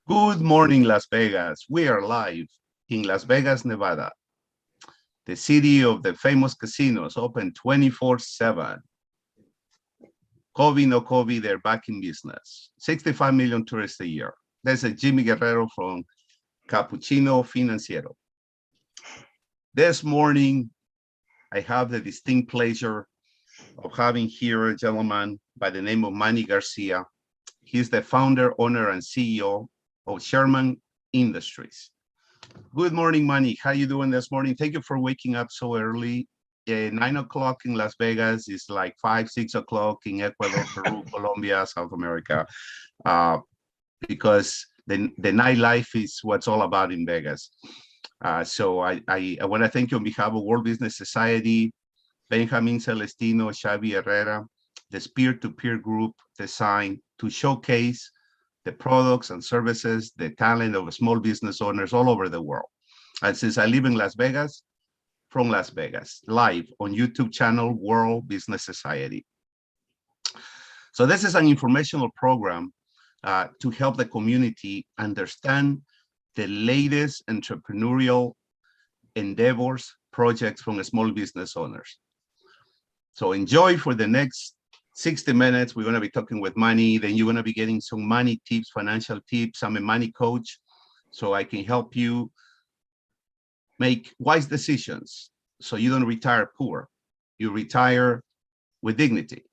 Good morning, Las Vegas. We are live in Las Vegas, Nevada, the city of the famous casinos, open 24/7. COVID, no COVID, they're back in business. 65 million tourists a year. There's a Jimmy Guerrero from Capuccino Financiero. This morning, I have the distinct pleasure of having here a gentleman by the name of Manny Garcia. He's the founder, owner, and CEO of Sherman Industries. Good morning, Manny. How you doing this morning? Thank you for waking up so early. 9 o'clock in Las Vegas is like 5, 6 o'clock in Ecuador, Peru, Colombia, South America, because the nightlife is what's all about in Vegas. So I want to thank you on behalf of World Business Society, Benjamin Celestino, Xavi Herrera, this peer-to-peer group designed to showcase the products and services, the talent of small business owners all over the world. And since I live in Las Vegas, from Las Vegas, live on YouTube channel, World Business Society. So this is an informational program to help the community understand the latest entrepreneurial endeavors, projects from small business owners. So enjoy for the next 60 minutes. We're going to be talking with Manny. Then you're going to be getting some money tips, financial tips. I'm a money coach, so I can help you make wise decisions so you don't retire poor. You retire with dignity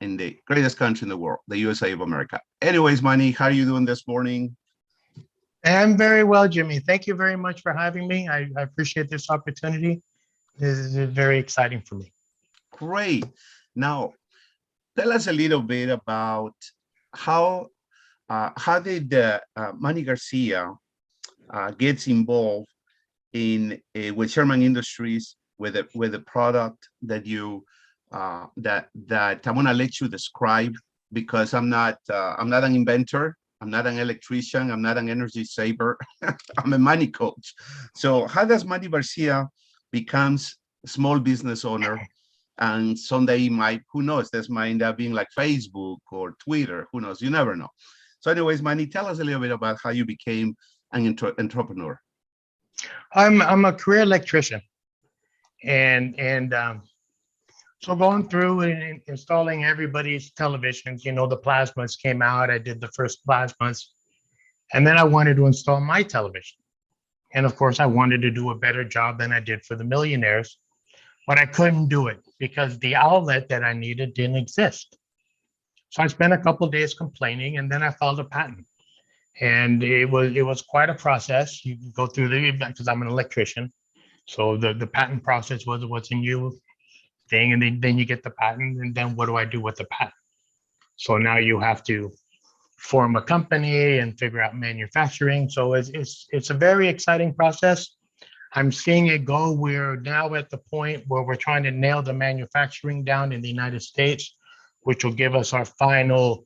in the greatest country in the world, the USA of America. Anyways, Manny, how are you doing this morning? I'm very well, Jimmy. Thank you very much for having me. I appreciate this opportunity. This is very exciting for me. Great. Now, tell us a little bit about how did Manny Garcia gets involved in with Sherman Industries with the product that you that I want to let you describe, because I'm not an inventor, I'm not an electrician, I'm not an energy saver. I'm a money coach. So how does Manny Garcia becomes a small business owner? And someday who knows, this might end up being like Facebook or Twitter, who knows, you never know. So anyways, Manny, tell us a little bit about how you became an entrepreneur. I'm a career electrician, and so going through and installing everybody's televisions, the plasmas came out. I did the first plasmas, and then I wanted to install my television. And of course, I wanted to do a better job than I did for the millionaires, but I couldn't do it because the outlet that I needed didn't exist. So I spent a couple of days complaining, and then I filed a patent. And it was quite a process. You go through because I'm an electrician. So the patent process was what's a new thing, and then you get the patent, and then what do I do with the patent? So now you have to form a company and figure out manufacturing. So it's a very exciting process. I'm seeing it go. We're now at the point where we're trying to nail the manufacturing down in the United States, which will give us our final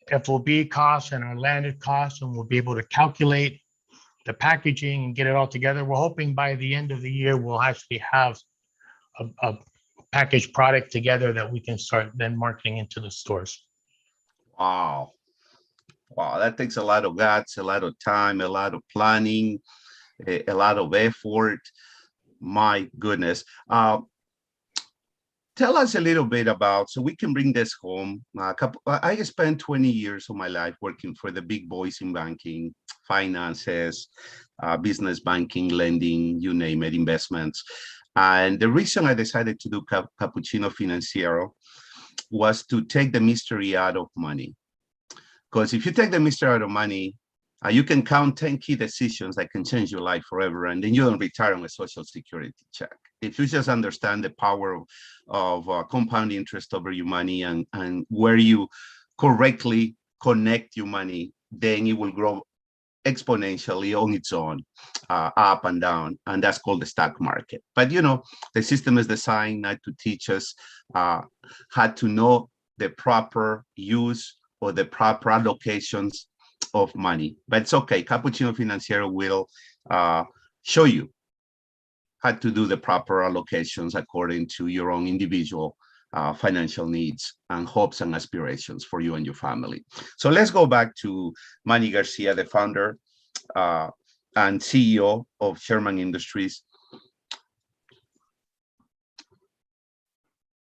FOB costs and our landed costs, and we'll be able to calculate the packaging and get it all together. We're hoping by the end of the year, we'll actually have a packaged product together that we can start then marketing into the stores. Wow. Wow, that takes a lot of guts, a lot of time, a lot of planning, a lot of effort. My goodness. Tell us a little bit about, so we can bring this home. I spent 20 years of my life working for the big boys in banking, finances, business banking, lending, you name it, investments. And the reason I decided to do Capuccino Financiero was to take the mystery out of money. Because if you take the mystery out of money, you can count 10 key decisions that can change your life forever, and then you don't retire on a Social Security check. If you just understand the power of compound interest over your money and where you correctly connect your money, then it will grow exponentially on its own, up and down, and that's called the stock market. But the system is designed not to teach us how to know the proper use or the proper allocations of money. But it's okay. Capuccino Financiero will show you how to do the proper allocations according to your own individual financial needs and hopes and aspirations for you and your family. So let's go back to Manny Garcia, the founder and CEO of Sherman Industries.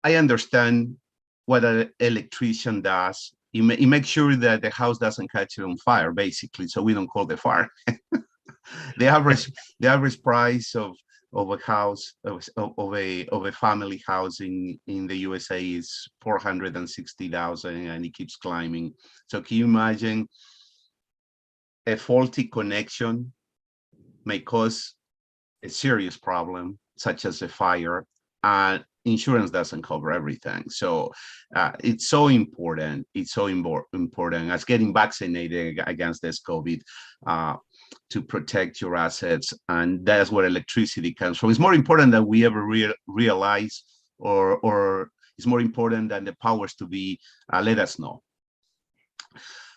I understand what an electrician does. He makes sure that the house doesn't catch on fire, basically, so we don't call the fire. the average price of a house of a family house in the USA is 460,000, and it keeps climbing. So can you imagine a faulty connection may cause a serious problem such as a fire, and insurance doesn't cover everything. So it's so important. It's so important as getting vaccinated against this COVID to protect your assets. And that's where electricity comes from. It's more important than we ever realize, or it's more important than the powers to be let us know.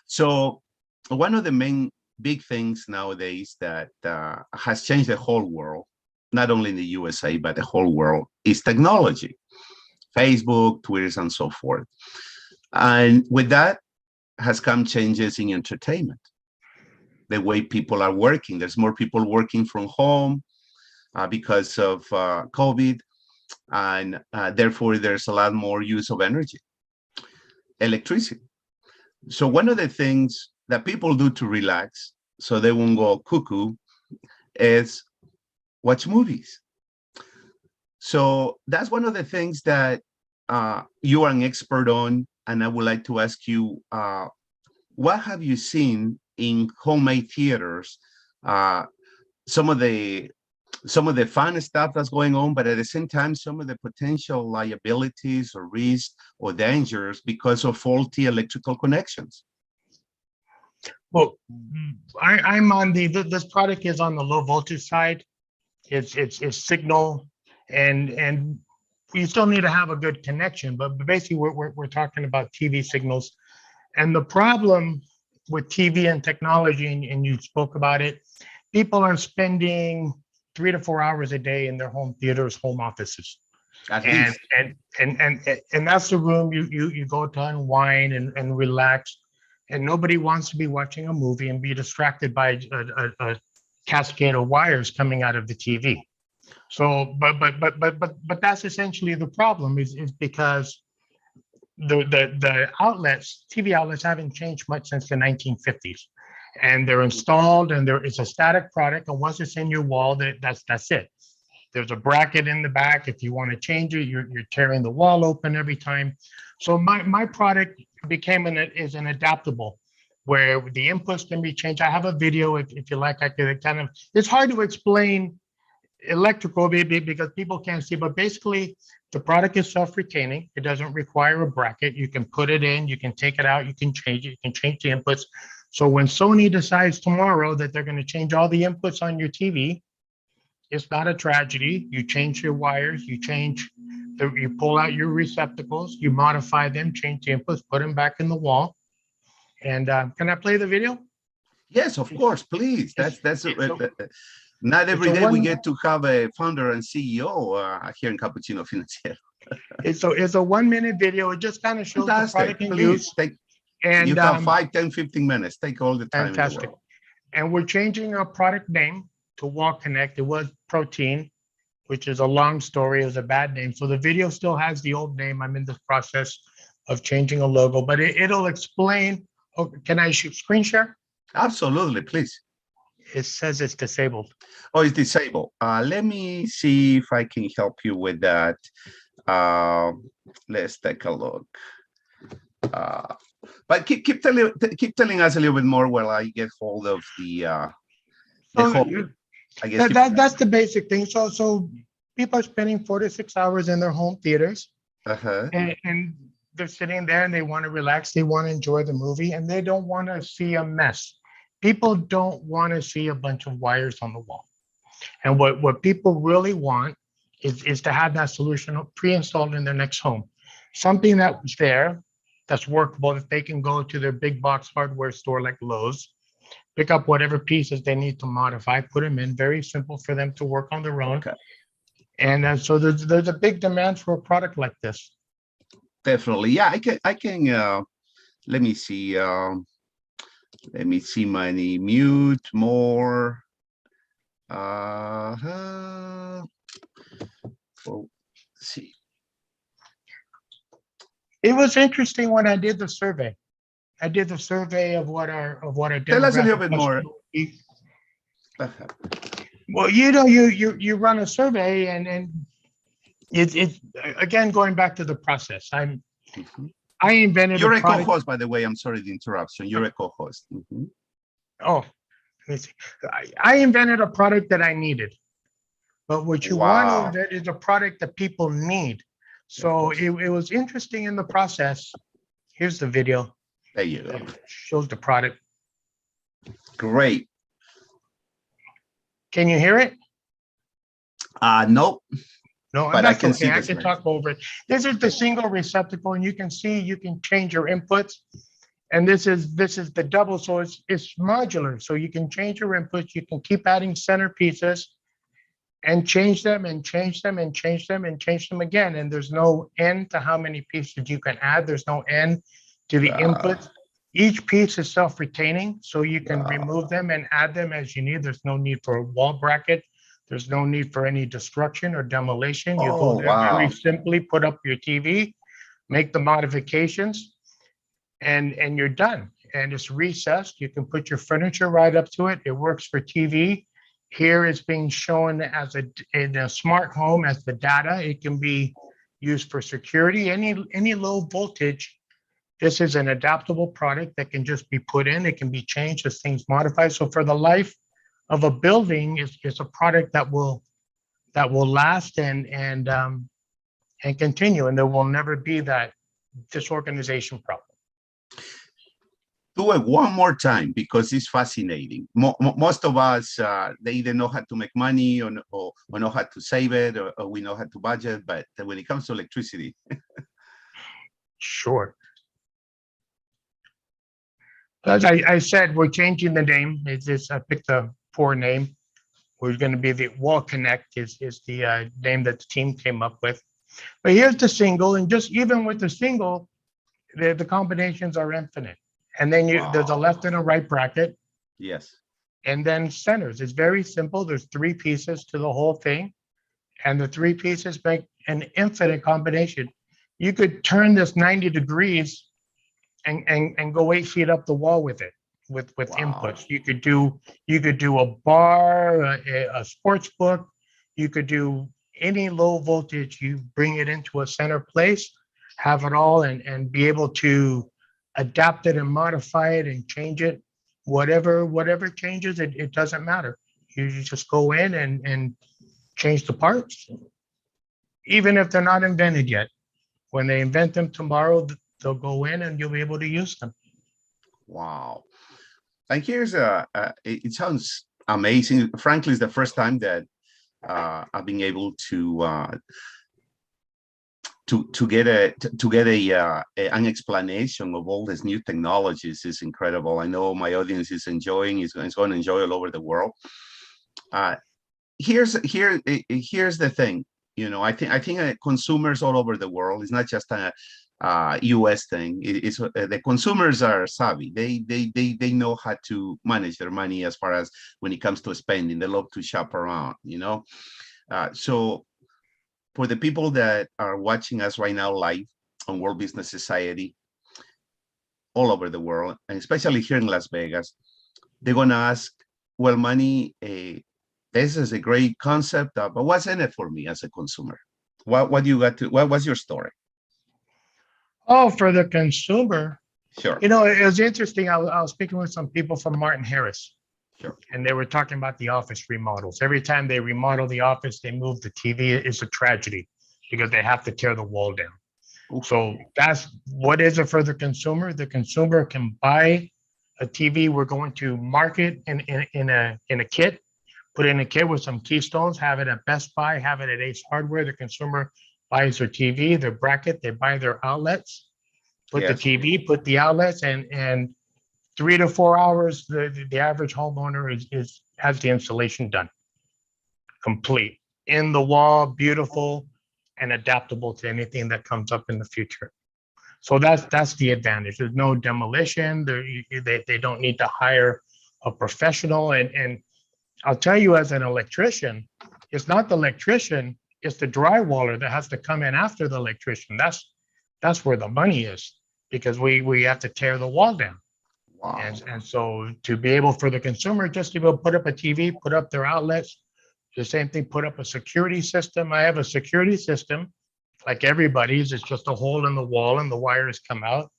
So one of the main big things nowadays that has changed the whole world, not only in the USA, but the whole world, is technology, Facebook, Twitter, and so forth. And with that has come changes in entertainment, the way people are working. There's more people working from home because of COVID, and therefore there's a lot more use of energy, electricity. So one of the things that people do to relax so they won't go cuckoo is watch movies. So that's one of the things that you are an expert on, and I would like to ask you, what have you seen in homemade theaters? Some of the fun stuff that's going on, but at the same time, some of the potential liabilities or risks or dangers because of faulty electrical connections. Well, I'm on this product is on the low voltage side. It's signal, and we still need to have a good connection, but basically we're talking about TV signals. And the problem with TV and technology, and you spoke about it, people are spending 3 to 4 hours a day in their home theaters, home offices. And that's the room you go to unwind and relax. And nobody wants to be watching a movie and be distracted by a cascade of wires coming out of the TV. So, but that's essentially the problem is because the outlets, TV outlets, haven't changed much since the 1950s, and they're installed, and there is a static product, and once it's in your wall, that's it. There's a bracket in the back. If you want to change it, you're tearing the wall open every time. So my product became is an adaptable, where the inputs can be changed. I have a video if you like. I could kind of. It's hard to explain electrical because people can't see, but basically the product is self-retaining. It doesn't require a bracket. You can put it in, you can take it out, you can change it, you can change the inputs. So when Sony decides tomorrow that they're going to change all the inputs on your TV, it's not a tragedy. You change your wires, you pull out your receptacles, you modify them, change the inputs, put them back in the wall. And can I play the video? Yes, of course, please. Not every day we get to have a founder and CEO here in Capuccino Financiero. It's a 1 minute video. It just kind of shows the product in use. And you have 5, 10, 15 minutes. Take all the time fantastic. in the world. And we're changing our product name to Wall Connect. It was Protein, which is a long story. It was a bad name. So the video still has the old name. I'm in the process of changing a logo, but it'll explain. Oh, can I screen share? Absolutely, please. It says it's disabled. Oh, it's disabled. Let me see if I can help you with that. Let's take a look. But keep telling us a little bit more while I get hold of the whole. I guess that's the basic thing. So people are spending 4 to 6 hours in their home theaters, and they're sitting there and they want to relax. They want to enjoy the movie, and they don't want to see a mess. People don't want to see a bunch of wires on the wall. And what people really want is to have that solution pre-installed in their next home. Something that was there, that's workable, that they can go to their big box hardware store like Lowe's, pick up whatever pieces they need to modify, put them in, very simple for them to work on their own. Okay. And so there's a big demand for a product like this. definitely. Yeah, I can let me see. Let me see money. Mute more. Oh, see. It was interesting when I did the survey. I did the survey of what our Tell us a little demographic bit customer more. would be. Well, you run a survey and it's again going back to the process. Mhm. I invented a You're a product. co-host, by the way. I'm sorry the interruption. You're a co-host. Mhm. Oh, let me see. I invented a product that I needed, but what you want to Wow. invent is a product that people need. Of So course. it was interesting in the process. Here's the video There you go. that shows the product. Great. Can you hear it? Nope, No, but I that's can okay. see I the can slide. talk over it. This is the Okay. single receptacle, and you can see you can change your inputs. And this is the double, so it's modular. So you can change your inputs. You can keep adding center pieces and change them and change them and change them and change them again. And there's no end to how many pieces you can add. There's no end to the Uh, inputs. Each piece is self-retaining, so you can uh, remove them and add them as you need. There's no need for a wall bracket. There's no need for any destruction or demolition. You go oh, there very wow. simply, put up your TV, make the modifications, and you're done. And it's recessed. You can put your furniture right up to it. It works for TV. Here it's being shown as in a smart home as the data. It can be used for security. Any low voltage. This is an adaptable product that can just be put in. It can be changed as things modify. So for the life of a building, is a product that will last and continue, and there will never be that disorganization problem. Do it one more time because it's fascinating. Most of us, they either know how to make money or know how to save it or we know how to budget. But when it comes to electricity, Sure. As I said, we're changing the name. I picked a poor name. We're going to be the Wall Connect is the name that the team came up with. But here's the single, and just even with the single, the combinations are infinite. And then there's a wow. left and a right bracket, Yes. and then centers. It's very simple. There's three pieces to the whole thing, and the three pieces make an infinite combination. You could turn this 90 degrees and go 8 feet up the wall with it with Wow. inputs. You could do a bar, a sports book. You could do any low voltage. You bring it into a center place, have it all, and be able to adapt it and modify it and change it. Whatever changes, it doesn't matter. You just go in and change the parts, even if they're not invented yet. When they invent them tomorrow, they'll go in and you'll be able to use them. Wow. And here's it sounds amazing. Frankly, it's the first time that I've been able to get an explanation of all these new technologies is incredible. I know my audience is enjoying. Is going to enjoy all over the world. Uh, here's the thing. I think consumers all over the world. It's not just a U.S. thing. It's the consumers are savvy. They know how to manage their money as far as when it comes to spending. They love to shop around. So for the people that are watching us right now live on World Business Society all over the world, and especially here in Las Vegas, they're going to ask, well, money, this is a great concept, but what's in it for me as a consumer? What do you got to, what was your story? Oh, for the consumer, Sure, it was interesting. I was speaking with some people from Martin Harris, sure. and they were talking about the office remodels. Every time they remodel the office, they move the TV. It's a tragedy because they have to tear the wall down. Oof. So that's what is it for the consumer? The consumer can buy a TV. We're going to market in a kit, put in a kit with some keystones, have it at Best Buy, have it at Ace Hardware. The consumer buys their TV, their bracket, they buy their outlets, put the Yes. TV, put the outlets, and 3 to 4 hours, the average homeowner is has the installation done, complete, in the wall, beautiful, and adaptable to anything that comes up in the future. So that's the advantage. There's no demolition. They don't need to hire a professional. And I'll tell you, as an electrician, it's not the electrician, it's the drywaller that has to come in after the electrician. That's where the money is, because we have to tear the wall down. Wow. And so to be able for the consumer just to go put up a TV, put up their outlets, the same thing, put up a security system. I have a security system like everybody's. It's just a hole in the wall and the wires come out.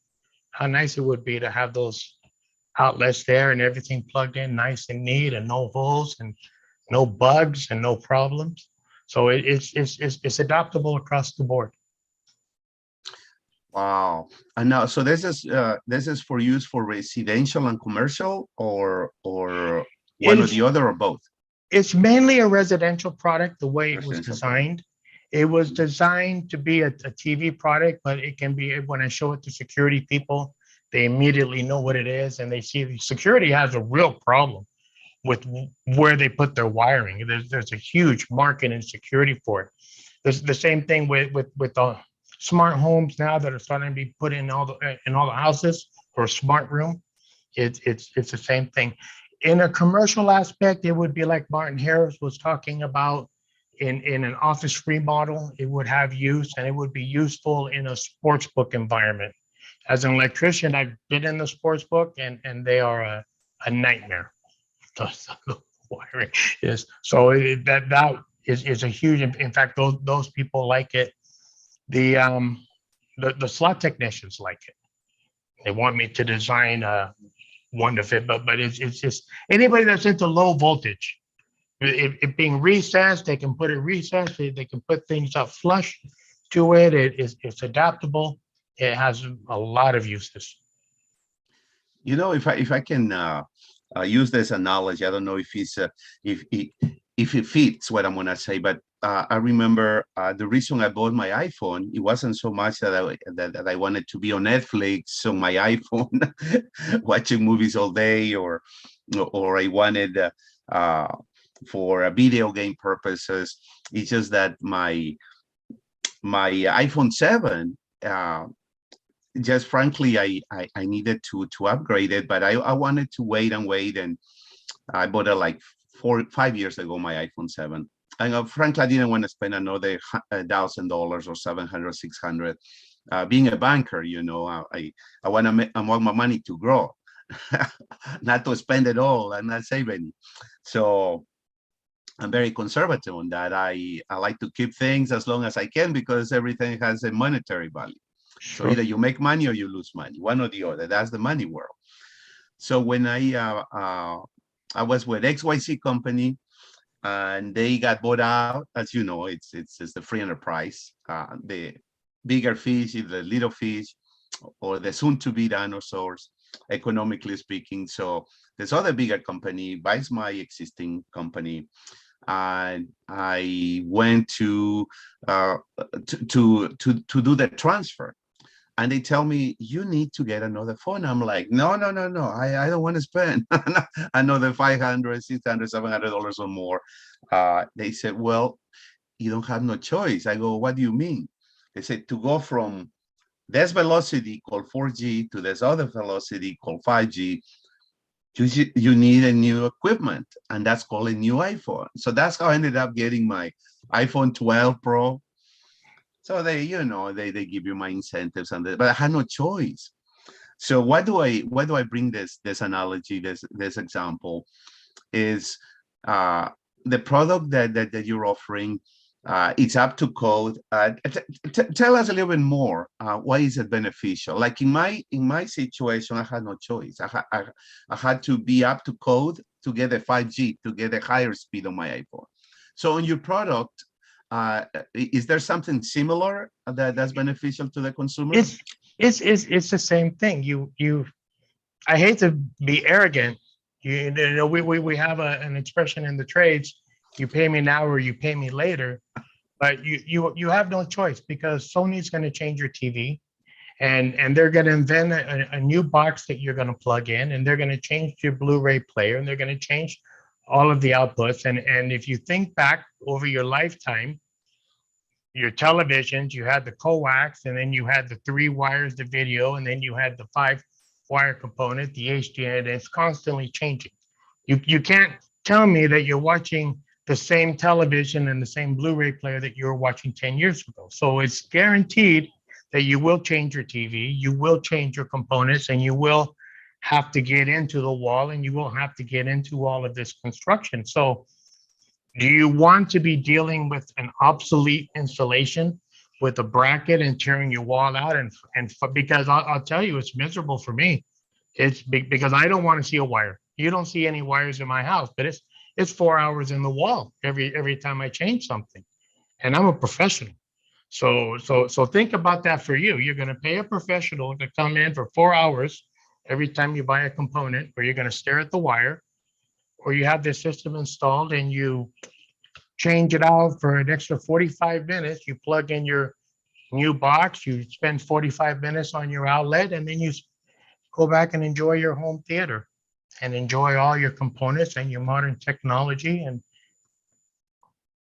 How nice it would be to have those outlets there and everything plugged in nice and neat and no holes and no bugs and no problems. So it's adaptable across the board. Wow. And now, so this is for use for residential and commercial, or one or the other, or both? It's mainly a residential product, the way it was Residential. designed. It was designed to be a TV product, but it can be, when I show it to security people, they immediately know what it is, and they see the security has a real problem with where they put their wiring. There's a huge market in security for it. There's the same thing with the smart homes now that are starting to be put in all the houses, or a smart room. It's the same thing. In a commercial aspect, it would be like Martin Harris was talking about in an office remodel. It would have use, and it would be useful in a sports book environment. As an electrician, I've been in the sports book, and they are a nightmare. The wiring is so that is a huge. In fact, those people like it. The slot technicians like it. They want me to design one to fit, but it's just anybody that's into low voltage. It being recessed, they can put it recessed. They can put things up flush to it. It's adaptable. It has a lot of uses. You know, if I can use this analogy, I don't know if it's if it fits what I'm gonna say, but I remember the reason I bought my iPhone. It wasn't so much that I wanted to be on Netflix on my iPhone, watching movies all day, or I wanted for video game purposes. It's just that my iPhone 7. Just frankly, I needed to upgrade it, but I wanted to wait, and I bought it like 4-5 years ago, my iPhone 7. And frankly, I didn't want to spend another $1,000 or 700, 600. Being a banker, you know, I want my money to grow, not to spend it all and not save any. So I'm very conservative on that. I like to keep things as long as I can, because everything has a monetary value. So either you make money or you lose money, one or the other. That's the money world. So when I was with XYZ company, and they got bought out, as you know, it's the free enterprise. The bigger fish, the little fish, or the soon-to-be dinosaurs, economically speaking. So this other bigger company buys my existing company, and I went to do the transfer. And they tell me, you need to get another phone. I'm like, no. I don't want to spend another $500, $600, $700 or more. They said, well, you don't have no choice. I go, what do you mean? They said, to go from this velocity called 4G to this other velocity called 5G, you need a new equipment, and that's called a new iPhone. So that's how I ended up getting my iPhone 12 Pro. So they give you my incentives, but I had no choice. So why do I bring this analogy, this example, is the product that you're offering. It's up to code. Tell us a little bit more. Why is it beneficial? Like in my situation, I had no choice. I had to be up to code to get a 5G, to get a higher speed on my iPhone. So on your product, is there something similar that's beneficial to the consumer? It's the same thing. I hate to be arrogant. You know, we have an expression in the trades: you pay me now or you pay me later. But you have no choice, because Sony's going to change your TV, and they're going to invent a new box that you're going to plug in, and they're going to change your Blu-ray player, and they're going to change all of the outputs. And if you think back over your lifetime, your televisions, you had the coax, and then you had the 3 wires, the video, and then you had the 5 wire component, the HDMI, and it's constantly changing. You can't tell me that you're watching the same television and the same Blu-ray player that you were watching 10 years ago. So it's guaranteed that you will change your TV, you will change your components, and you will have to get into the wall, and you will have to get into all of this construction. So do you want to be dealing with an obsolete installation with a bracket and tearing your wall out? Because I'll tell you, it's miserable for me. It's because I don't want to see a wire. You don't see any wires in my house, but it's 4 hours in the wall every time I change something, and I'm a professional. So think about that for you. You're going to pay a professional to come in for 4 hours every time you buy a component, or you're going to stare at the wire, or you have this system installed and you change it out for an extra 45 minutes. You plug in your new box, you spend 45 minutes on your outlet, and then you go back and enjoy your home theater and enjoy all your components and your modern technology, and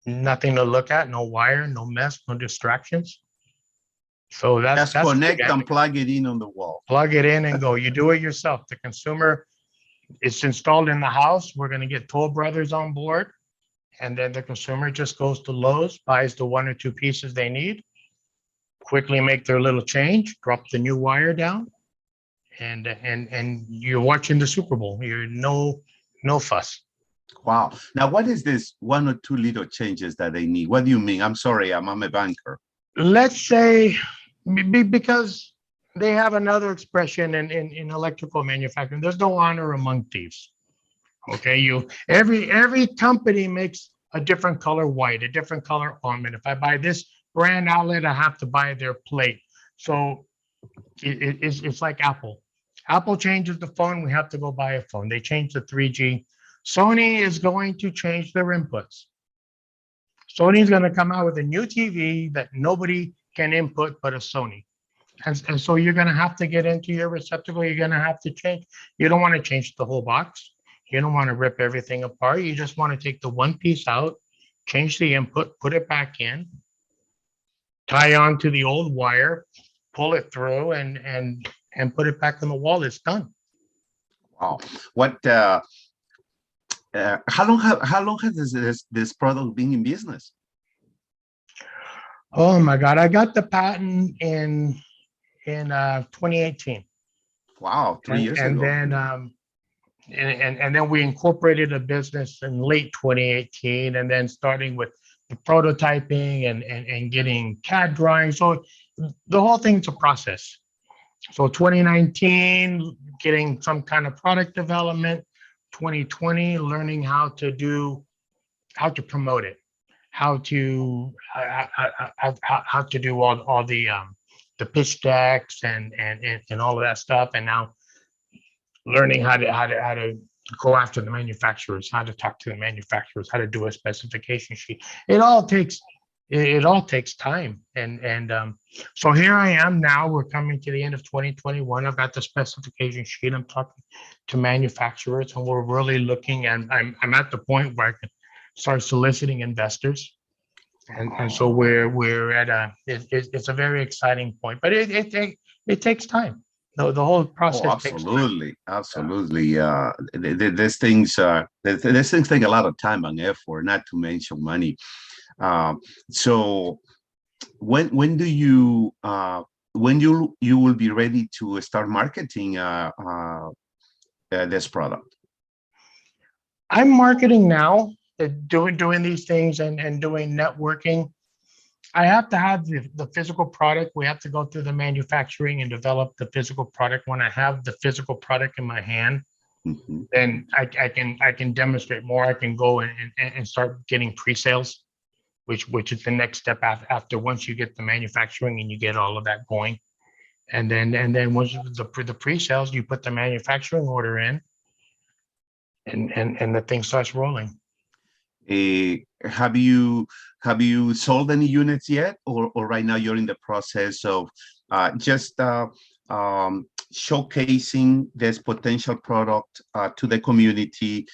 nothing to look at, no wire, no mess, no distractions. So Just that's connect and plug it in on the wall. plug it in and go. You do it yourself. The consumer, it's installed in the house. We're going to get Toll Brothers on board, and then the consumer just goes to Lowe's, buys the 1 or 2 pieces they need, quickly make their little change, drop the new wire down, and you're watching the Super Bowl. You're no fuss. Wow. Now, what is this 1 or 2 little changes that they need? What do you mean? I'm sorry, I'm a banker. Let's say because they have another expression in electrical manufacturing. There's no honor among thieves. Okay, every company makes a different color white, a different color ornament. If I buy this brand outlet, I have to buy their plate. So it's like Apple. Apple changes the phone, we have to go buy a phone. They change the 3G. Sony is going to change their inputs. Sony's going to come out with a new TV that nobody can input but a Sony. And so you're going to have to get into your receptacle. You're going to have to change. You don't want to change the whole box. You don't want to rip everything apart. You just want to take the one piece out, change the input, put it back in, tie on to the old wire, pull it through, and put it back on the wall. It's done. Wow. What? How long has this product been in business? Oh my God! I got the patent in 2018. Wow, 3 years and ago. then and then we incorporated a business in late 2018, and then starting with the prototyping and getting CAD drawings. So the whole thing's a process. So 2019, getting some kind of product development. 2020, learning how to promote it, how to do all the pitch decks and all of that stuff, and now learning how to go after the manufacturers, how to talk to the manufacturers, how to do a specification sheet. It all takes time, and so here I am now. We're coming to the end of 2021. I've got the specification sheet. I'm talking to manufacturers, and we're really looking, and I'm at the point where I can start soliciting investors, and so we're at it's a very exciting point, but it takes time. The whole process takes time. Absolutely. These things take a lot of time and effort, not to mention money. So when do you will be ready to start marketing this product? I'm marketing now, doing these things and doing networking. I have to have the physical product. We have to go through the manufacturing and develop the physical product. When I have the physical product in my hand, Mm-hmm. then I can demonstrate more. I can go and start getting pre-sales, which is the next step after once you get the manufacturing and you get all of that going. And then once the pre-sales, you put the manufacturing order in, and the thing starts rolling. Have you sold any units yet, or right now you're in the process of just showcasing this potential product to the community,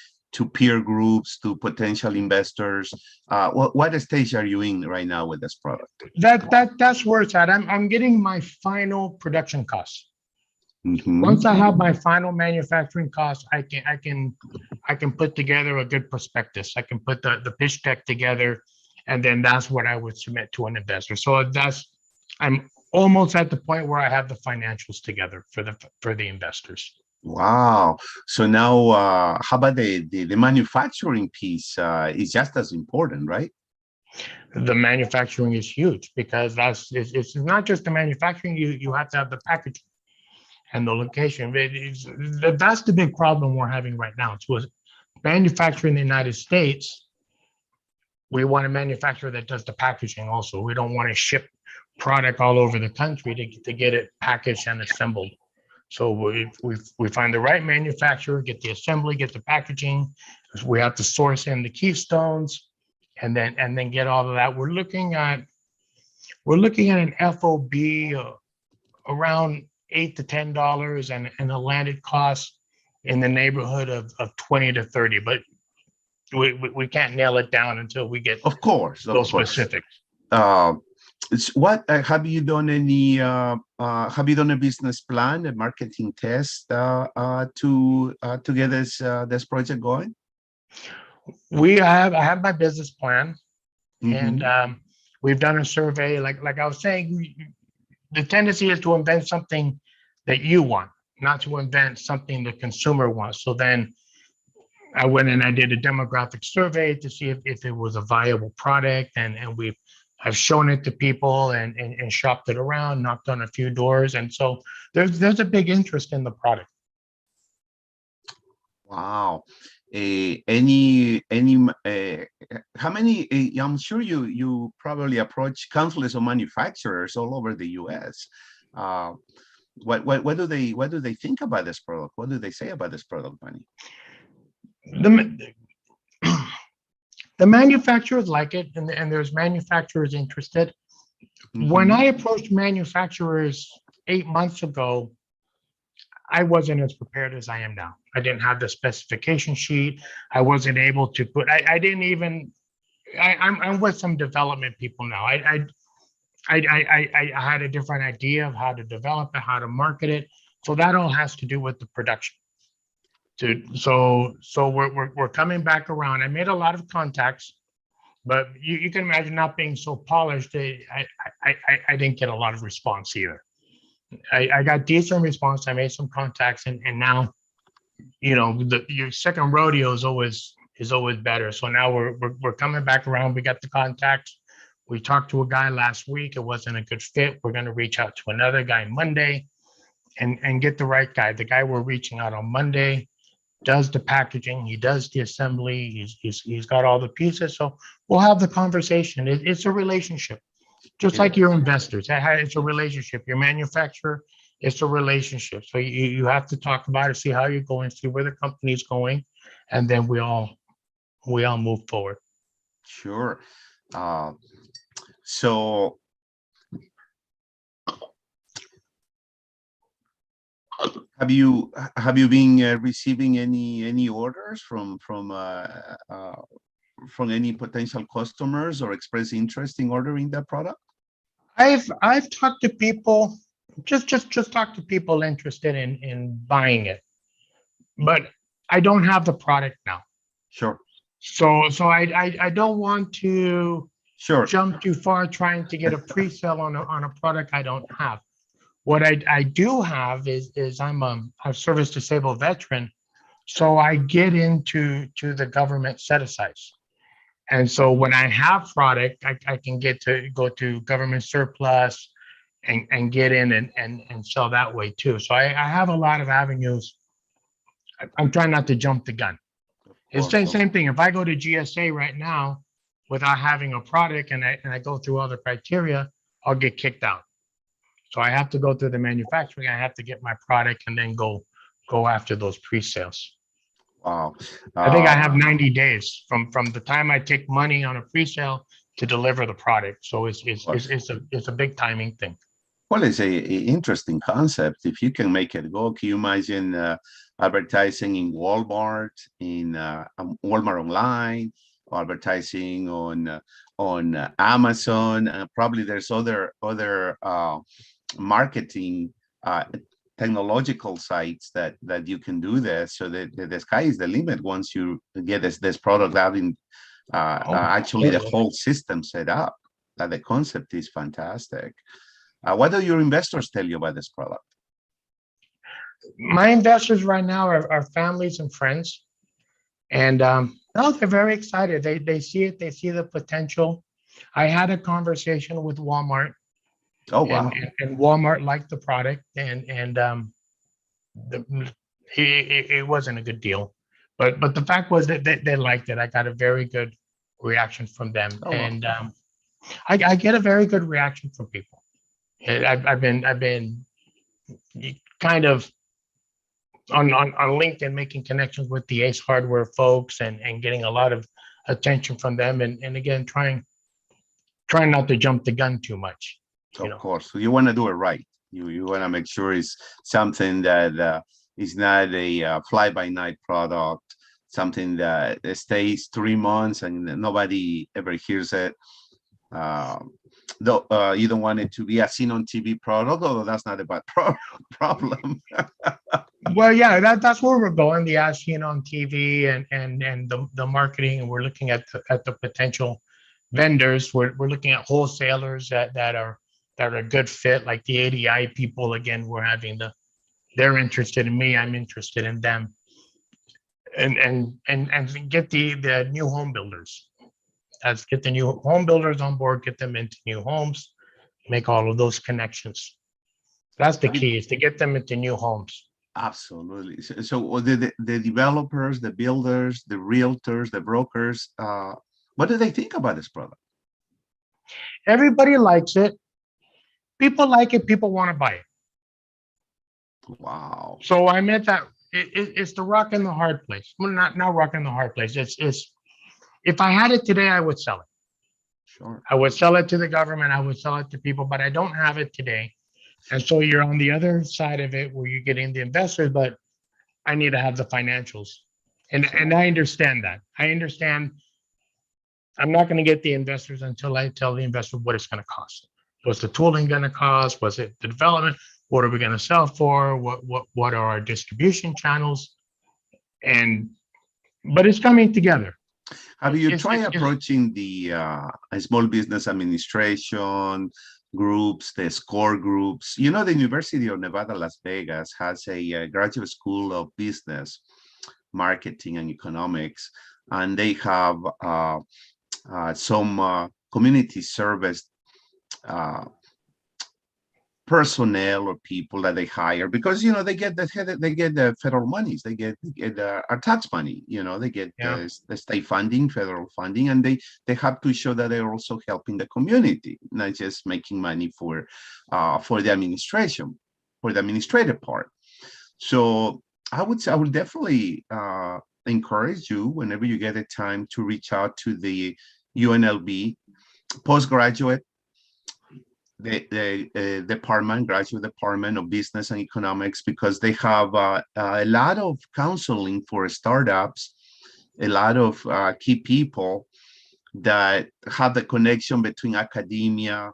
peer groups, to potential investors? What stage are you in right now with this product? That's where it's at. I'm getting my final production costs. Mhm. Once I have my final manufacturing costs, I can put together a good prospectus. I can put the pitch deck together, and then that's what I would submit to an investor. So I'm almost at the point where I have the financials together for the investors. Wow. So now, how about the manufacturing piece? Is just as important, right? The manufacturing is huge because it's not just the manufacturing. You have to have the packaging and the location. That's the big problem we're having right now. It's with manufacturing in the United States. We want a manufacturer that does the packaging also. We don't want to ship product all over the country to get it packaged and assembled. So we find the right manufacturer, get the assembly, get the packaging. We have to source in the keystones, and then get all of that. We're looking at an FOB around $8 to $10 and a landed cost in the neighborhood of 20 to 30. But we can't nail it down until we get Of course, those specifics. What have you done? Have you done a business plan, a marketing test to get this project going? I have my business plan, Mhm. and we've done a survey. Like I was saying, the tendency is to invent something that you want, not to invent something the consumer wants. So then I went and I did a demographic survey to see if it was a viable product, and I've shown it to people and shopped it around, knocked on a few doors, and so there's a big interest in the product. Wow. How many? I'm sure you probably approach countless of manufacturers all over the U.S. Uh, what do they think about this product? What do they say about this product, Manny? The the manufacturers like it, and there's manufacturers interested. When I approached manufacturers 8 months ago, I wasn't as prepared as I am now. I didn't have the specification sheet. I wasn't able to put. I didn't even. I'm with some development people now. I had a different idea of how to develop it, how to market it. So that all has to do with the production. So we're coming back around. I made a lot of contacts, but you can imagine not being so polished. I didn't get a lot of response either. I got decent response. I made some contacts, and now, your second rodeo is always better. So now we're coming back around. We got the contacts. We talked to a guy last week. It wasn't a good fit. We're going to reach out to another guy Monday, and get the right guy. The guy we're reaching out on Monday does the packaging. He does the assembly. He's got all the pieces. So we'll have the conversation. It's a relationship, just like your investors. It's a relationship. Your manufacturer, it's a relationship. So you have to talk about it, see how you're going, see where the company's going, and then we all move forward. Sure. So have you been receiving any orders from any potential customers, or express interest in ordering that product? I've talked to people, just talk to people interested in buying it, but I don't have the product now. Sure. So I don't want to Sure. jump too far trying to get a pre-sale on a product I don't have. What I do have is I'm a service disabled veteran, so I get into the government set asides. And so when I have product, I can get to go to government surplus and get in and sell that way too. So I have a lot of avenues. I'm trying not to jump the gun. It's the same thing. If I go to GSA right now without having a product and I go through all the criteria, I'll get kicked out. So I have to go through the manufacturing. I have to get my product and then go after those pre-sales. Wow. I think I have 90 days from the time I take money on a pre-sale to deliver the product. So it's a big timing thing. Well, it's a interesting concept. If you can make it go, can you imagine advertising in Walmart, in Walmart online, advertising on Amazon. Probably there's other marketing technological sites that you can do this. So the sky is the limit once you get this product out in Oh, actually the absolutely. whole system set up. The concept is fantastic. What do your investors tell you about this product? My investors right now are families and friends, and no, they're very excited. They see it. They see the potential. I had a conversation with Walmart, Oh, and wow. and Walmart liked the product, and the, it wasn't a good deal, but the fact was that they liked it. I got a very good reaction from them, Oh, wow. and I get a very good reaction from people. I've been kind of on LinkedIn making connections with the Ace Hardware folks and getting a lot of attention from them, and again trying not to jump the gun too much, you Of know. course. So you want to do it right. You want to make sure it's something that is not a fly-by-night product, something that stays 3 months and nobody ever hears it. Uh, though you don't want it to be a seen on TV product, although that's not a bad problem. Well, yeah, that's where we're going. The as seen on TV and the marketing, and we're looking at the potential vendors. We're looking at wholesalers that are a good fit, like the ADI people. Again, we're having they're interested in me. I'm interested in them, and get the new home builders. Let's get the new home builders on board. Get them into new homes. Make all of those connections. That's the key, is to get them into new homes. Absolutely. So the developers, the builders, the realtors, the brokers, what do they think about this product? Everybody likes it. People like it. People want to buy it. Wow. So I'm at that. It's the rock in the hard place. Well, not rock in the hard place. It's if I had it today, I would sell it. Sure. I would sell it to the government. I would sell it to people, but I don't have it today. And so you're on the other side of it where you're getting the investors, but I need to have the financials. And I understand that. I understand I'm not going to get the investors until I tell the investor what it's going to cost. What's the tooling going to cost? What's it the development? What are we going to sell for? What are our distribution channels? And but it's coming together. Have you tried It's approaching the Small Business Administration groups, the SCORE groups? You know, the University of Nevada, Las Vegas has a graduate school of business, marketing, and economics, and they have some community service uh, personnel or people that they hire, because you know they get the federal monies, they get our tax money, you know, they get yeah. the state funding, federal funding, and they have to show that they're also helping the community, not just making money for the administration, for the administrative part. So I would definitely encourage you, whenever you get a time, to reach out to the UNLV postgraduate, the department, graduate department of business and economics, because they have a lot of counseling for startups, a lot of key people that have the connection between academia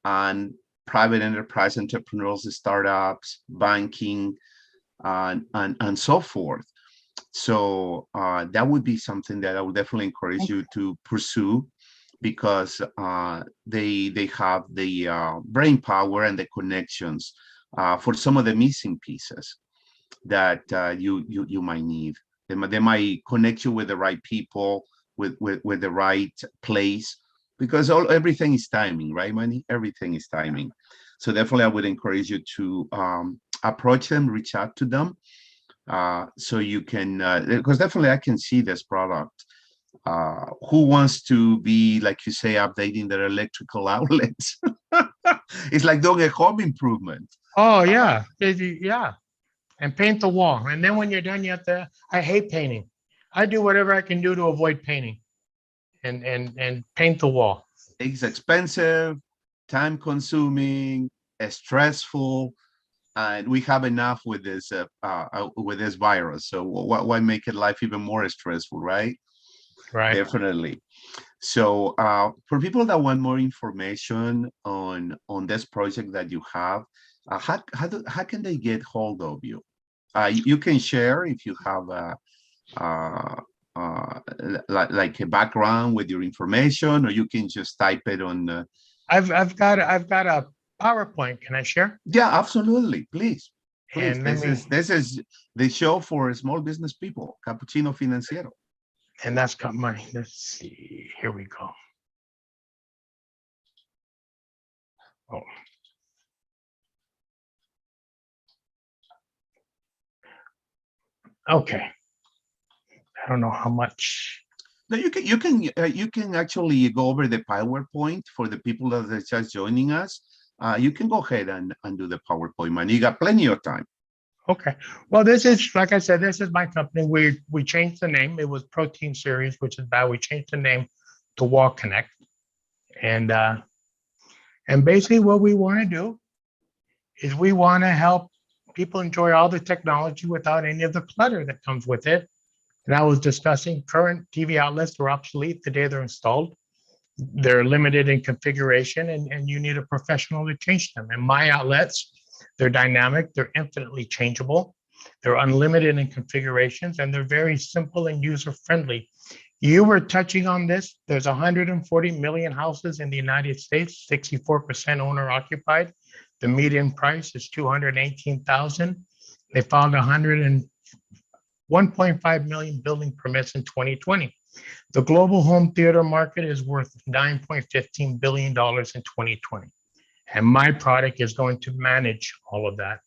and private enterprise, entrepreneurs, startups, banking, and so forth. So that would be something that I would definitely encourage you to pursue, because they have the brain power and the connections for some of the missing pieces that you might need. They might connect you with the right people, with the right place, because everything is timing, right, Manny? Everything is timing. So definitely, I would encourage you to approach them, reach out to them, so you can, because definitely I can see this product. Who wants to be, like you say, updating their electrical outlets? It's like doing a home improvement. Oh Uh, yeah. Yeah. And paint the wall. And then when you're done, you have to. I hate painting. I do whatever I can do to avoid painting and paint the wall. it's expensive, time consuming, stressful. and we have enough with this virus. So why make it life even more stressful, right? Right. Definitely. So for people that want more information on this project that you have, how can they get hold of you? You can share if you have uh, like a background with your information, or you can just type it on. I've got a PowerPoint. Can I share? Yeah, absolutely. Please, please. And let me, This is the show for small business people, Capuccino Financiero. and that's got my, let's see, here we go. Oh. Okay. I don't know how much. No, you can actually go over the PowerPoint for the people that are just joining us. You can go ahead and do the PowerPoint, man. You got plenty of time. Okay. Well, this is, like I said, this is my company. We changed the name. It was Protein Series, which is bad. We changed the name to Wall Connect. And basically what we want to do is we want to help people enjoy all the technology without any of the clutter that comes with it. And I was discussing current TV outlets are obsolete the day they're installed. They're limited in configuration, and you need a professional to change them. And my outlets, they're dynamic, they're infinitely changeable, they're unlimited in configurations, and they're very simple and user-friendly. You were touching on this. There's 140 million houses in the United States, 64% owner occupied. The median price is 218,000. They filed 1.5 million building permits in 2020. The global home theater market is worth $9.15 billion in 2020. And my product is going to manage all of that.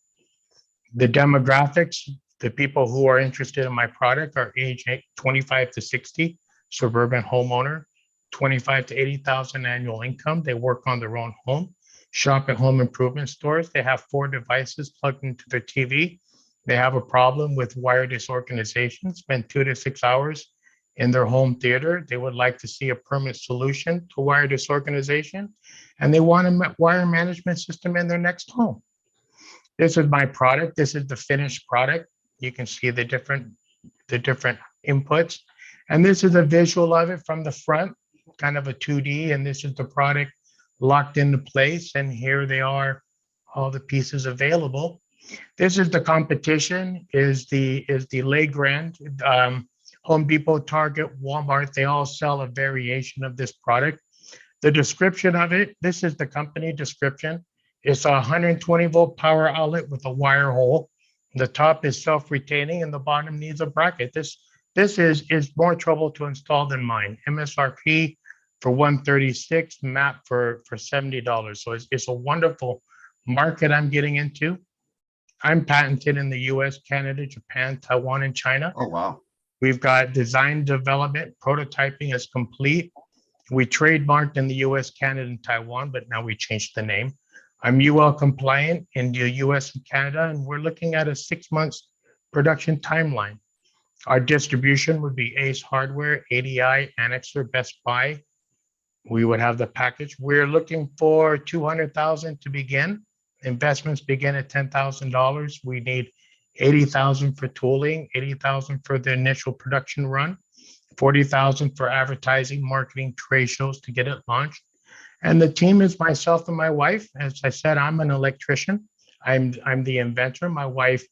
The demographics, the people who are interested in my product are age 25 to 60, suburban homeowner, 25 to 80,000 annual income. They work on their own home, shop at home improvement stores. They have 4 devices plugged into their TV. They have a problem with wire disorganization, spend 2 to 6 hours in their home theater. They would like to see a permanent solution to wire disorganization, and they want a wire management system in their next home. This is my product. This is the finished product. You can see the different inputs. And this is a visual of it from the front, kind of a 2D, and this is the product locked into place. And here they are, all the pieces available. This is the competition, is the Legrand, Home Depot, Target, Walmart. They all sell a variation of this product. The description of it, this is the company description. It's a 120 volt power outlet with a wire hole. The top is self-retaining and the bottom needs a bracket. This is more trouble to install than mine. MSRP for $136, MAP for $70. So it's a wonderful market I'm getting into. I'm patented in the US, Canada, Japan, Taiwan, and China. Oh, wow. We've got design development, prototyping is complete. We trademarked in the US, Canada, and Taiwan, but now we changed the name. I'm UL compliant in the US and Canada, and we're looking at a 6 months production timeline. Our distribution would be Ace Hardware, ADI, Annexer, Best Buy. We would have the package. We're looking for 200,000 to begin. Investments begin at $10,000. We need 80,000 for tooling, 80,000 for the initial production run, 40,000 for advertising, marketing, trade shows to get it launched. And the team is myself and my wife. As I said, I'm an electrician. I'm the inventor. My wife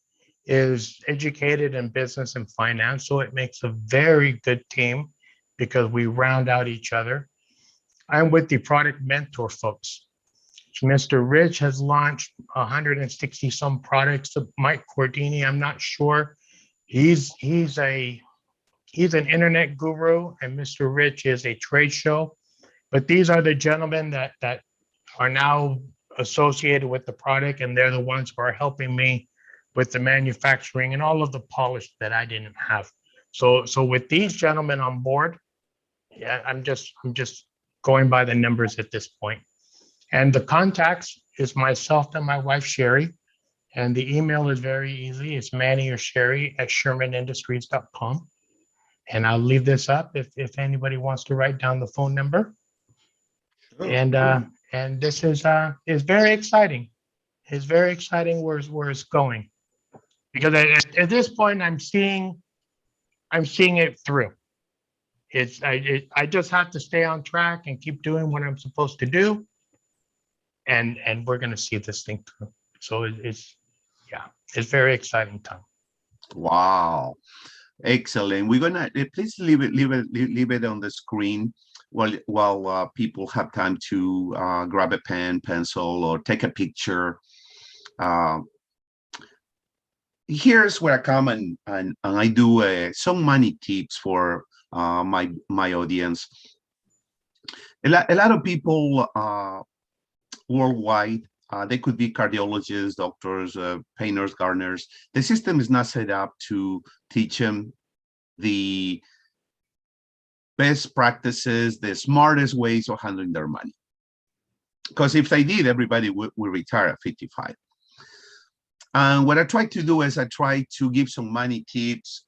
is educated in business and finance, so it makes a very good team because we round out each other. I'm with the product mentor folks. Mr. Rich has launched 160 some products. Mike Cordini, I'm not sure. He's an internet guru, and Mr. Rich is a trade show. But these are the gentlemen that are now associated with the product, and they're the ones who are helping me with the manufacturing and all of the polish that I didn't have. So with these gentlemen on board, yeah, I'm just going by the numbers at this point. And the contacts is myself and my wife, Sherry. And the email is very easy. It's Manny or Sherry at ShermanIndustries.com. And I'll leave this up if anybody wants to write down the phone number. Sure. And this is very exciting. It's very exciting where it's going, because at this point I'm seeing it through. I just have to stay on track and keep doing what I'm supposed to do, and we're gonna see this thing through. So it's yeah, it's very exciting time. Wow. Excellent. We're gonna please leave it on the screen while people have time to grab a pen, pencil, or take a picture. Uh, Here's where I come and I do some money tips for my audience. A lot of people worldwide, they could be cardiologists, doctors, painters, gardeners. The system is not set up to teach them the best practices, the smartest ways of handling their money. Because if they did, everybody would retire at 55. And what I try to do is I try to give some money tips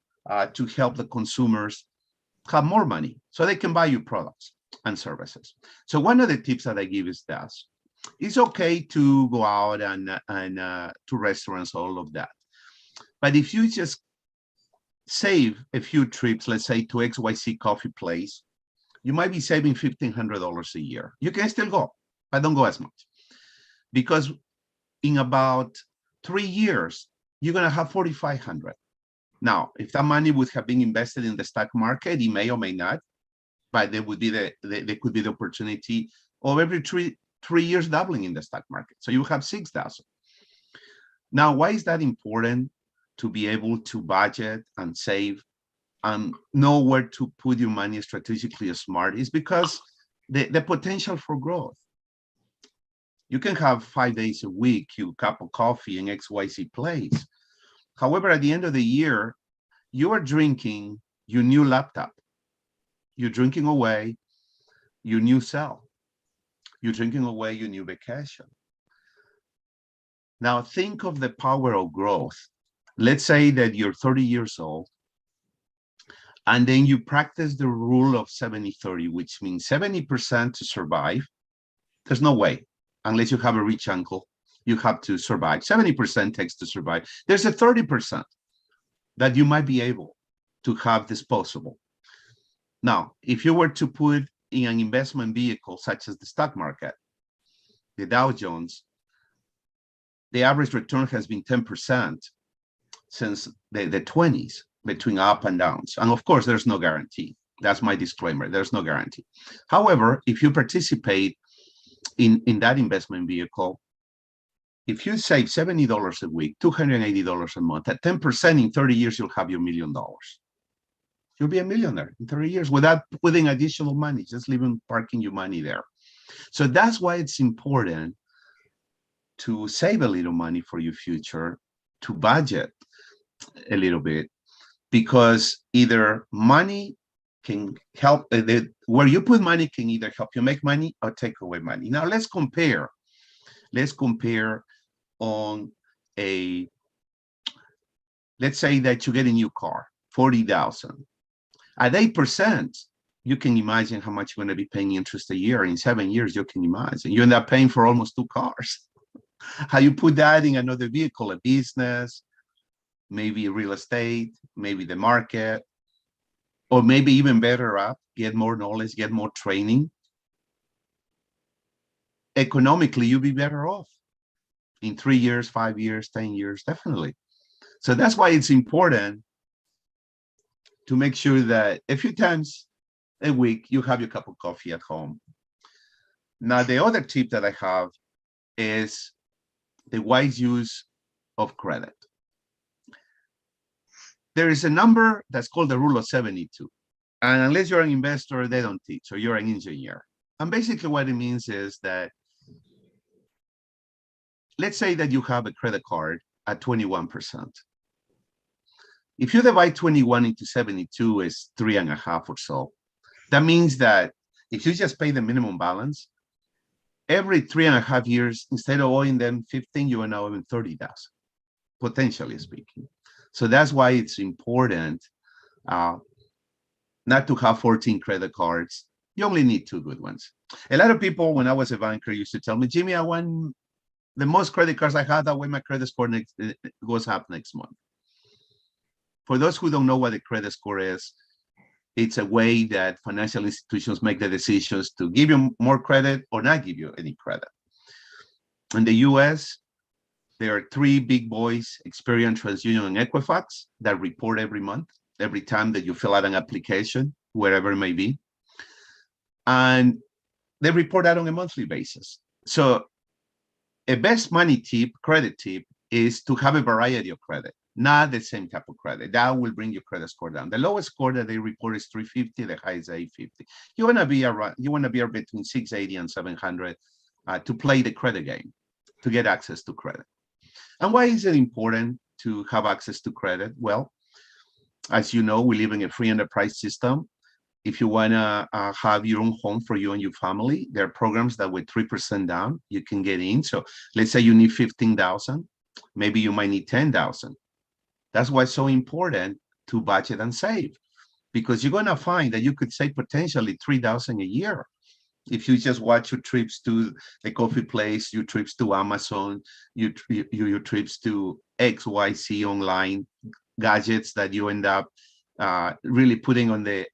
to help the consumers have more money so they can buy you products and services. So one of the tips that I give is this. It's okay to go out and to restaurants, all of that. But if you just save a few trips, let's say to XYZ coffee place, you might be saving $1,500 a year. You can still go, but don't go as much. Because in about 3 years, you're going to have 4,500. Now, if that money would have been invested in the stock market, it may or may not, but there would be there could be the opportunity of every three years doubling in the stock market. So you have 6,000. Now, why is that important to be able to budget and save and know where to put your money strategically smart? Is because the potential for growth. You can have 5 days a week, you cup of coffee in XYZ place. However, at the end of the year, you are drinking your new laptop. You're drinking away your new cell. You're drinking away your new vacation. Now think of the power of growth. Let's say that you're 30 years old, and then you practice the rule of 70-30, which means 70% to survive. There's no way, unless you have a rich uncle, you have to survive. 70% takes to survive. There's a 30% that you might be able to have disposable. Now, if you were to put in an investment vehicle such as the stock market, the Dow Jones, the average return has been 10% since the 20s, between up and downs. And of course, there's no guarantee. That's my disclaimer. There's no guarantee. However, if you participate in that investment vehicle, if you save $70 a week, $280 a month, at 10% in 30 years, you'll have your $1 million. You'll be a millionaire in 30 years without putting additional money, just leaving parking your money there. So that's why it's important to save a little money for your future, to budget a little bit, because either money can help, where you put money can either help you make money or take away money. Now let's compare. Let's compare on a, let's say that you get a new car, 40,000. At 8%, you can imagine how much you're going to be paying interest a year. In 7 years, you can imagine. You end up paying for almost 2 cars. How you put that in another vehicle, a business, maybe real estate, maybe the market, or maybe even better up, get more knowledge, get more training. Economically, you'll be better off in 3 years, 5 years, 10 years, definitely. So that's why it's important to make sure that a few times a week, you have your cup of coffee at home. Now, the other tip that I have is the wise use of credit. There is a number that's called the rule of 72. And unless you're an investor, they don't teach, or you're an engineer. And basically what it means is that, let's say that you have a credit card at 21%. If you divide 21 into 72, is 3.5 or so. That means that if you just pay the minimum balance, every 3.5 years, instead of owing them 15, you are now owing 30,000, potentially speaking. So that's why it's important not to have 14 credit cards. You only need 2 good ones. A lot of people, when I was a banker, used to tell me, Jimmy, I want the most credit cards I have, that way my credit score goes up next month. For those who don't know what a credit score is, it's a way that financial institutions make the decisions to give you more credit or not give you any credit. In the US, there are three big boys, Experian, TransUnion, and Equifax, that report every month, every time that you fill out an application, wherever it may be. And they report that on a monthly basis. So a best money tip, credit tip, is to have a variety of credit, not the same type of credit. That will bring your credit score down. The lowest score that they report is 350, the highest 850. You want to be around, you want to be between 680 and 700 to play the credit game, to get access to credit. And why is it important to have access to credit? Well, as you know, we live in a free enterprise system. If you want to have your own home for you and your family, there are programs that with 3% down, you can get in. So let's say you need 15,000, maybe you might need 10,000. That's why it's so important to budget and save, because you're going to find that you could save potentially 3,000 a year if you just watch your trips to the coffee place, your trips to Amazon, your trips to XYZ online gadgets that you end up really putting on the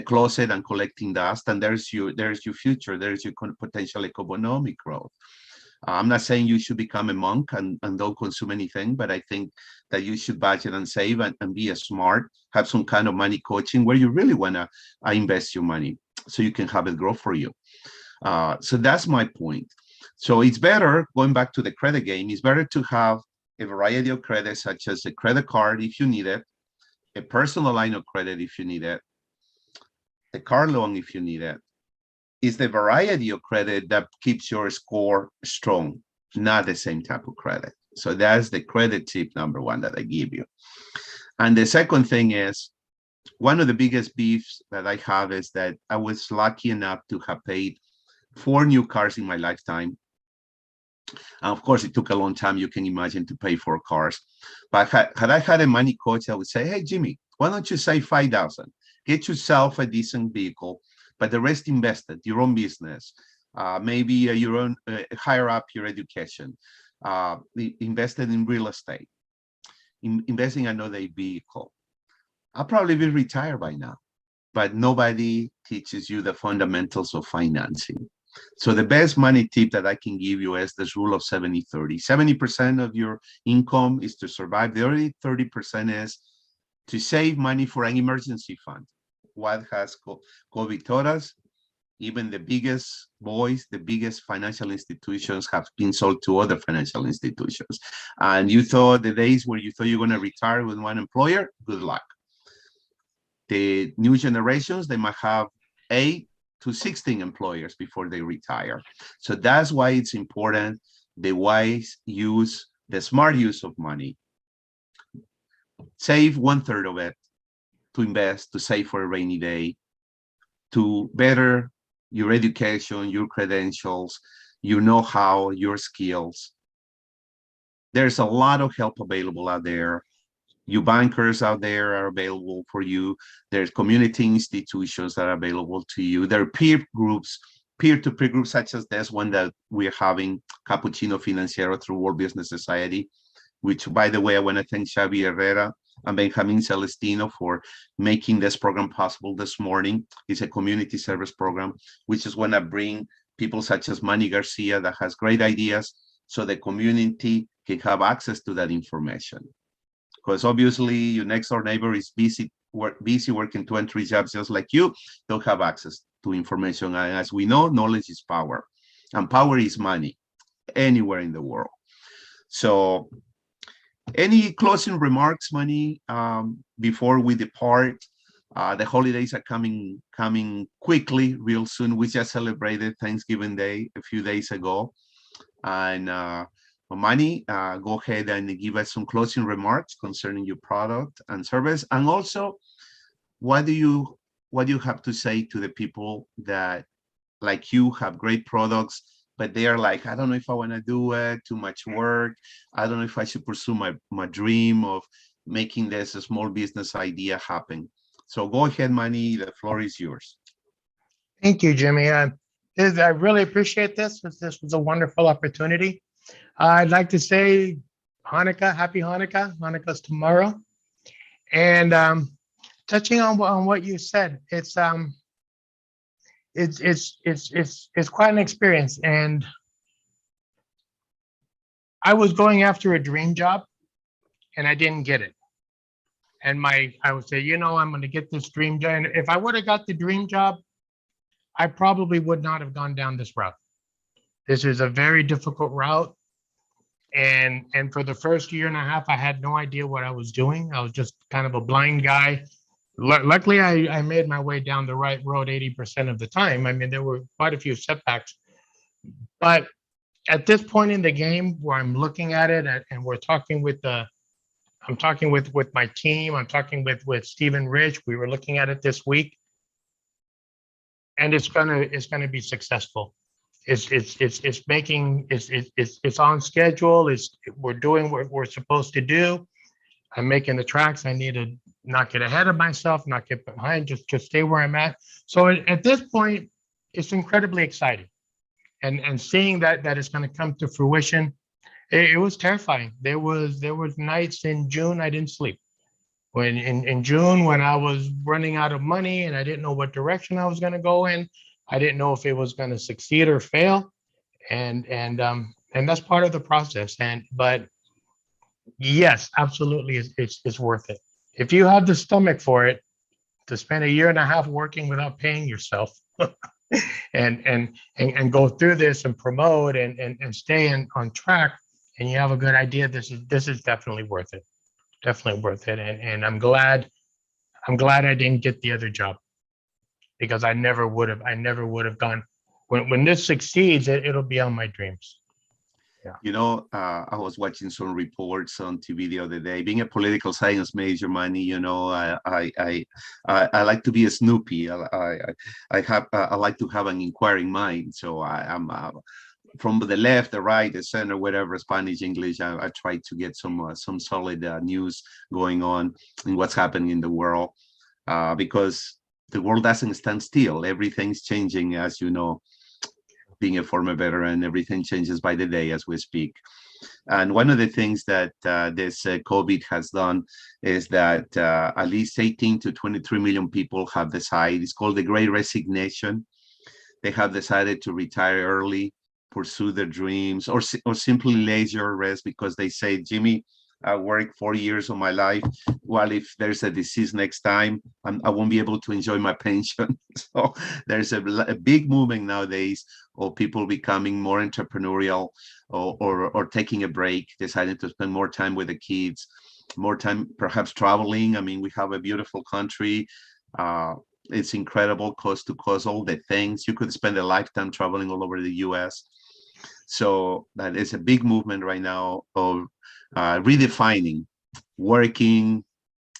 closet and collecting dust. And there's your future. There's your potential economic growth. I'm not saying you should become a monk and don't consume anything, but I think that you should budget and save and be smart, have some kind of money coaching where you really want to invest your money so you can have it grow for you. So that's my point. So it's better, going back to the credit game, it's better to have a variety of credit, such as a credit card if you need it, a personal line of credit if you need it, a car loan if you need it. It's the variety of credit that keeps your score strong, not the same type of credit. So that's the credit tip number one that I give you. And the second thing is, one of the biggest beefs that I have is that I was lucky enough to have paid 4 new cars in my lifetime. And of course, it took a long time, you can imagine, to pay 4 cars. But had I had a money coach, I would say, hey, Jimmy, why don't you save 5,000? Get yourself a decent vehicle, but the rest invested, your own business, maybe your own, higher up your education, invested in real estate, investing in another vehicle. I'll probably be retired by now, but nobody teaches you the fundamentals of financing. So the best money tip that I can give you is this rule of 70-30. 70% of your income is to survive. The other 30% is to save money for an emergency fund. What has COVID taught us? Even the biggest boys, the biggest financial institutions have been sold to other financial institutions. And you thought the days where you thought you're going to retire with one employer, good luck. The new generations, they might have 8 to 16 employers before they retire. So that's why it's important, the wise use, the smart use of money. Save 1/3 of it to invest, to save for a rainy day, to better your education, your credentials, your know-how, your skills. There's a lot of help available out there. You bankers out there are available for you. There's community institutions that are available to you. There are peer groups, peer-to-peer groups such as this one that we're having, Capuccino Financiero through World Business Society, which, by the way, I want to thank Xavi Herrera and Benjamin Celestino for making this program possible this morning. It's a community service program, which is going to bring people such as Manny Garcia that has great ideas so the community can have access to that information. Because obviously your next door neighbor is busy working 2 and 3 jobs just like you, don't have access to information. And as we know, knowledge is power, and power is money anywhere in the world. So any closing remarks, Manny, before we depart? The holidays are coming quickly, real soon. We just celebrated Thanksgiving Day a few days ago. And Manny, go ahead and give us some closing remarks concerning your product and service. And also, what do you have to say to the people that, like you, have great products, but they are like, I don't know if I want to do it, too much work. I don't know if I should pursue my dream of making this a small business idea happen. So go ahead, Manny, the floor is yours. Thank you, Jimmy. I really appreciate this. This was a wonderful opportunity. I'd like to say Hanukkah, happy Hanukkah. Hanukkah's tomorrow. And touching on what you said, it's quite an experience. And I was going after a dream job and I didn't get it. And I would say, I'm going to get this dream job. And if I would have got the dream job, I probably would not have gone down this route. This is a very difficult route. And for the first year and a half, I had no idea what I was doing. I was just kind of a blind guy. Luckily, I made my way down the right road 80% of the time. I mean, there were quite a few setbacks. But at this point in the game where I'm looking at it and we're talking I'm talking with my team, I'm talking with Stephen Rich, we were looking at it this week, and it's gonna be successful. It's on schedule. We're doing what we're supposed to do. I'm making the tracks. I need to not get ahead of myself, not get behind, just stay where I'm at. So at this point, it's incredibly exciting. And seeing that it's going to come to fruition, it was terrifying. There was nights in June I didn't sleep. When in June, when I was running out of money and I didn't know what direction I was going to go in, I didn't know if it was going to succeed or fail, and that's part of the process. But yes, absolutely, it's worth it. If you have the stomach for it, to spend a year and a half working without paying yourself, and go through this and promote and stay on track, and you have a good idea, this is definitely worth it. Definitely worth it. And I'm glad I didn't get the other job, because I never would have gone. When this succeeds, it'll be on my dreams. Yeah. I was watching some reports on TV the other day. Being a political science major, Manny, I like to be a Snoopy. I like to have an inquiring mind. So I'm from the left, the right, the center, whatever, Spanish, English. I try to get some solid news going on in what's happening in the world, because the world doesn't stand still. Everything's changing, as you know. Being a former veteran, everything changes by the day as we speak. And one of the things that this COVID has done is that at least 18 to 23 million people have decided, it's called the Great Resignation. They have decided to retire early, pursue their dreams, or simply leisure rest, because they say, Jimmy, I worked 40 years of my life. Well, if there's a disease next time, I won't be able to enjoy my pension. So there's a big movement nowadays of people becoming more entrepreneurial, or taking a break, deciding to spend more time with the kids, more time perhaps traveling. I mean, we have a beautiful country. It's incredible, coast to coast, all the things. You could spend a lifetime traveling all over the US. So that is a big movement right now of redefining working,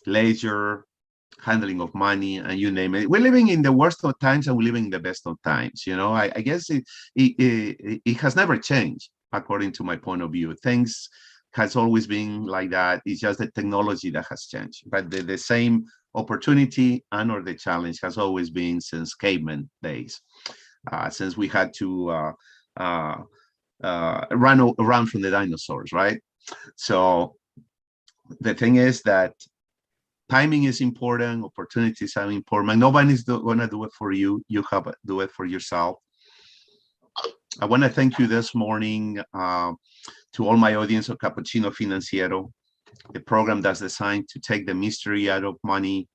leisure, handling of money, and you name it. We're living in the worst of times and we're living in the best of times. I guess it has never changed, according to my point of view. Things has always been like that. It's just the technology that has changed. But the same opportunity or the challenge has always been since caveman days, since we had to run from the dinosaurs, right? So the thing is that timing is important, opportunities are important. Nobody's going to do it for you. You have to do it for yourself. I want to thank you this morning to all my audience of Capuccino Financiero, the program that's designed to take the mystery out of money.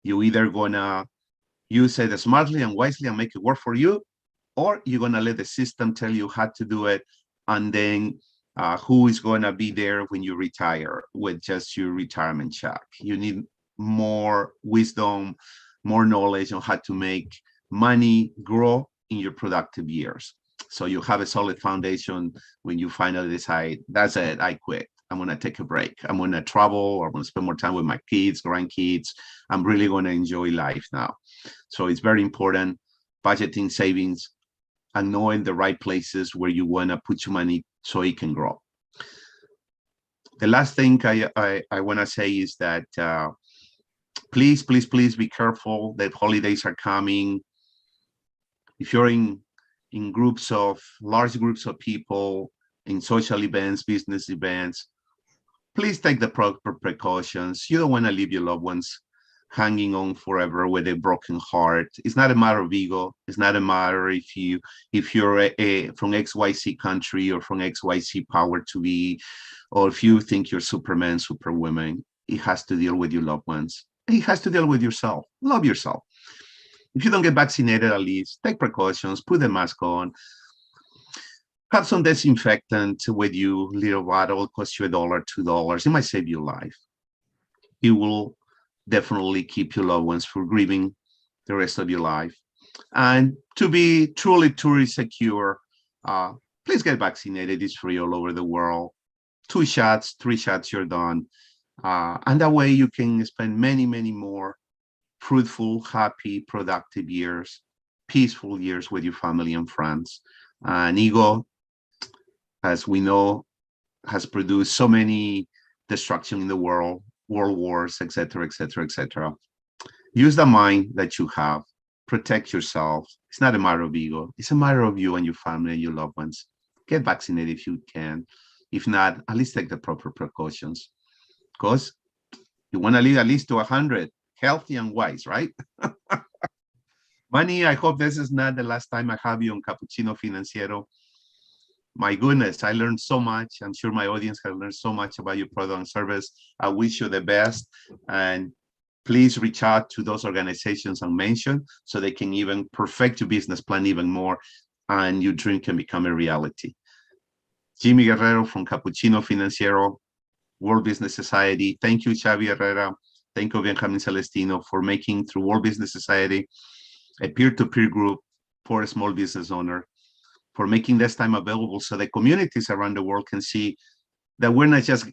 You either gonna use it smartly and wisely and make it work for you, or you're gonna let the system tell you how to do it, and then who is going to be there when you retire with just your retirement check. You need more wisdom, more knowledge on how to make money grow in your productive years. So you have a solid foundation when you finally decide, that's it, I quit. I'm going to take a break. I'm going to travel, or I'm going to spend more time with my kids, grandkids. I'm really going to enjoy life now. So it's very important, budgeting, savings, and knowing the right places where you want to put your money so it can grow. The last thing I want to say is that please be careful. The holidays are coming. If you're in large groups of people, in social events, business events, please take the proper precautions. You don't want to leave your loved ones hanging on forever with a broken heart. It's not a matter of ego. It's not a matter if you're from XYZ country or from XYZ power to be, or if you think you're Superman, Superwoman. It has to deal with your loved ones. It has to deal with yourself. Love yourself. If you don't get vaccinated, at least take precautions, put the mask on, have some disinfectant with you, little bottle, cost you $1, $2. It might save your life. It will definitely keep your loved ones from grieving the rest of your life. And to be truly secure, please get vaccinated. It's free all over the world. 2 shots, 3 shots, you're done. And that way you can spend many more fruitful, happy, productive years, peaceful years with your family and friends. And ego, as we know, has produced so many destruction in the world, world wars, etc. Use the mind that you have. Protect yourself. It's not a matter of ego. It's a matter of you and your family and your loved ones. Get vaccinated if you can. If not, at least take the proper precautions. Because you want to live at least to 100, healthy and wise, right? Manny, I hope this is not the last time I have you on Capuccino Financiero. My goodness, I learned so much. I'm sure my audience has learned so much about your product and service. I wish you the best. And please reach out to those organizations I mentioned so they can even perfect your business plan even more and your dream can become a reality. Jimmy Guerrero from Capuccino Financiero, World Business Society. Thank you, Xavi Herrera. Thank you, Benjamin Celestino, for making through World Business Society a peer-to-peer group for a small business owner, for making this time available so the communities around the world can see that we're not just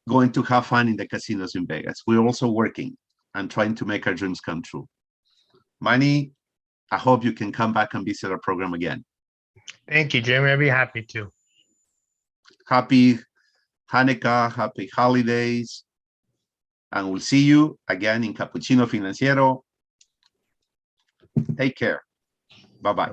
going to have fun in the casinos in Vegas. We're also working and trying to make our dreams come true. Manny, I hope you can come back and visit our program again. Thank you, Jimmy. I'd be happy to. Happy Hanukkah, happy holidays. And we'll see you again in Capuccino Financiero. Take care. Bye-bye.